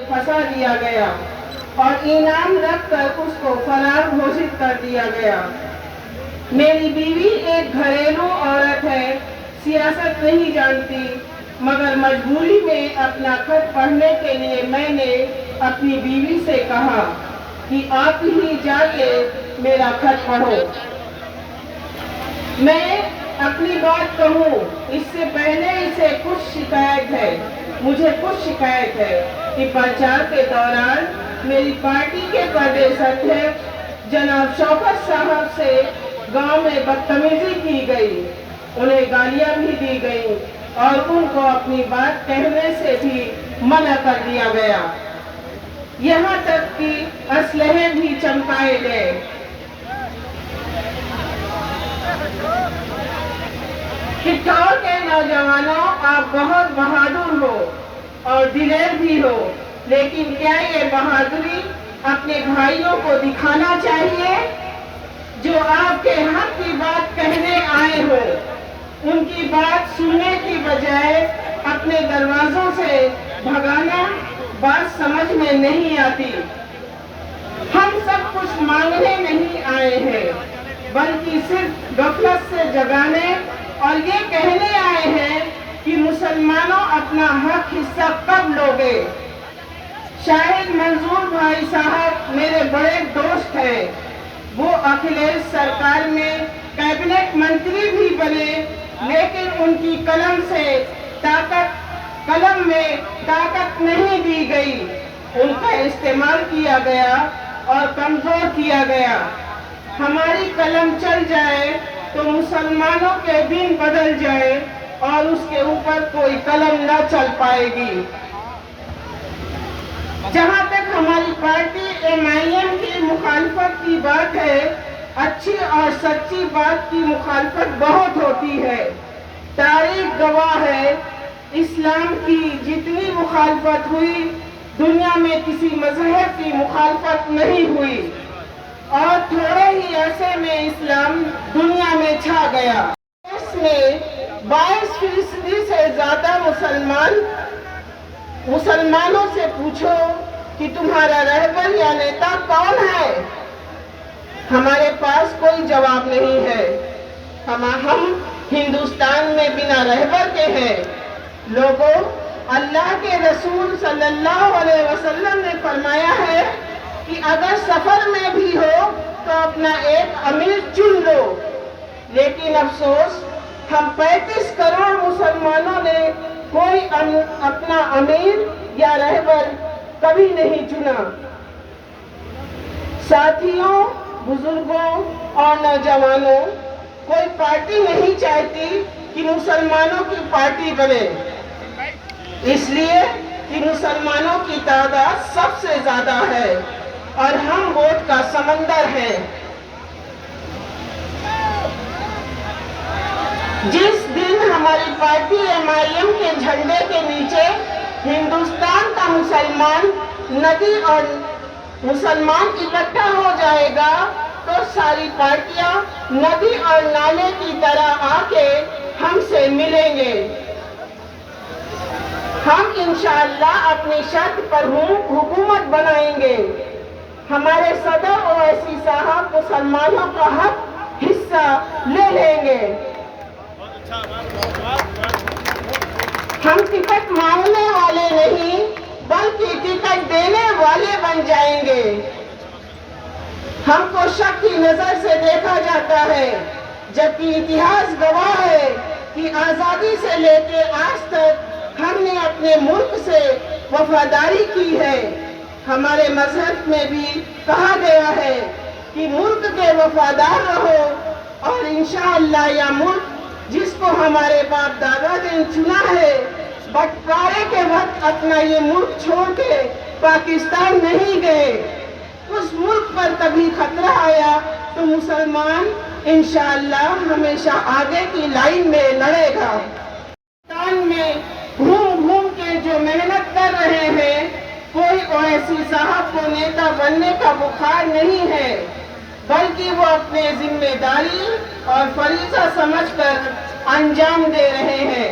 پھنسا دیا گیا اور انعام رکھ کر اس کو فرار گھوشت کر دیا گیا۔ میری بیوی ایک گھریلو عورت ہے، سیاست نہیں جانتی، مگر مجبوری میں اپنا خط پڑھنے کے لیے میں نے اپنی بیوی سے کہا کہ آپ ہی جا کے میرا خط پڑھو۔ میں اپنی بات کہوں اس سے پہلے اسے مجھے کچھ شکایت ہے کہ پرچار کے دوران میری پارٹی کے پردیش صدر جناب شوکت صاحب سے گاؤں میں بدتمیزی کی گئی، انہیں گالیاں بھی دی گئی اور ان کو اپنی بات کہنے سے بھی منع کر دیا گیا، یہاں تک کہ اسلحے بھی چمکائے گئے۔ کٹھور کے نوجوانوں، آپ بہت بہادر ہو اور دلیر بھی ہو، لیکن کیا یہ بہادری اپنے بھائیوں کو دکھانا چاہیے جو آپ کے حق کی بات کہنے آئے ہو؟ ان کی بات سننے کی بجائے اپنے دروازوں سے بھگانا بات سمجھ میں نہیں آتی۔ ہم سب کچھ مانگنے نہیں آئے ہیں، بلکہ صرف غفلت سے جگانے اور یہ کہنے آئے ہیں کہ مسلمانوں اپنا حق حصہ کب لوگے۔ شاہد منظور بھائی صاحب میرے بڑے دوست ہیں، وہ اکھلیش سرکار میں کیبنٹ منتری بھی بنے، لیکن ان کی قلم میں طاقت نہیں دی گئی، ان کا استعمال کیا گیا اور کمزور کیا گیا۔ ہماری قلم چل جائے تو مسلمانوں کے دین بدل جائے اور اس کے اوپر کوئی قلم نہ چل پائے گی۔ جہاں تک ہماری پارٹی MIM کی مخالفت کی بات ہے، اچھی اور سچی بات کی مخالفت بہت ہوتی ہے۔ تاریخ گواہ ہے، اسلام کی جتنی مخالفت ہوئی، دنیا میں کسی مذہب کی مخالفت نہیں ہوئی، اور تھوڑے ہی عرصے میں اسلام دنیا میں چھا گیا۔ اس میں 22% سے زیادہ مسلمانوں سے پوچھو کہ تمہارا رہبر یا نیتا کون ہے؟ ہمارے پاس کوئی جواب نہیں ہے۔ ہم ہندوستان میں بنا رہبر کے ہیں۔ لوگوں، اللہ کے رسول صلی اللہ علیہ وسلم نے فرمایا ہے کہ اگر سفر میں بھی ہو تو اپنا ایک امیر چن لو، لیکن افسوس ہم 35 کروڑ مسلمانوں نے کوئی اپنا امیر یا رہبر کبھی نہیں چنا۔ ساتھیوں، بزرگوں اور نوجوانوں، کوئی پارٹی نہیں چاہتی کہ مسلمانوں کی پارٹی بنے، اس لیے کہ مسلمانوں کی تعداد سب سے زیادہ ہے اور ہم ووٹ کا سمندر ہیں۔ جس دن ہماری پارٹی MIM کے جھنڈے کے نیچے ہندوستان کا ندی اور مسلمان اکٹھا ہو جائے گا تو ساری پارٹیاں ندی اور نالے کی طرح آ کے ہم سے ملیں گے۔ ہم انشاءاللہ اپنی شرط پر حکومت بنائیں گے۔ ہمارے صدر اویسی صاحب مسلمانوں کا حق حصہ لے لیں گے۔ ہم ٹکٹ مانگنے والے نہیں بلکہ ٹکٹ دینے والے بن جائیں گے۔ ہم کو شک کی نظر سے دیکھا جاتا ہے، جبکہ اتہاس گواہ ہے کہ آزادی سے لے کے آج تک ہم نے اپنے ملک سے وفاداری کی ہے۔ ہمارے مذہب میں بھی کہا گیا ہے کہ ملک کے وفادار رہو، اور انشاءاللہ یہ ملک جس کو ہمارے باپ دادا نے چنا ہے، بٹوارے کے وقت اپنا یہ ملک چھوڑ کے پاکستان نہیں گئے۔ اس ملک پر کبھی خطرہ آیا تو مسلمان انشاءاللہ ہمیشہ آگے کی لائن میں لڑے گا۔ پاکستان میں گھوم گھوم کے جو محنت کر رہے ہیں، کوئی اویسی صاحب کو نیتا بننے کا بخار نہیں ہے، بلکہ وہ اپنے ذمہ داری اور فریضہ سمجھ کر انجام دے رہے ہیں۔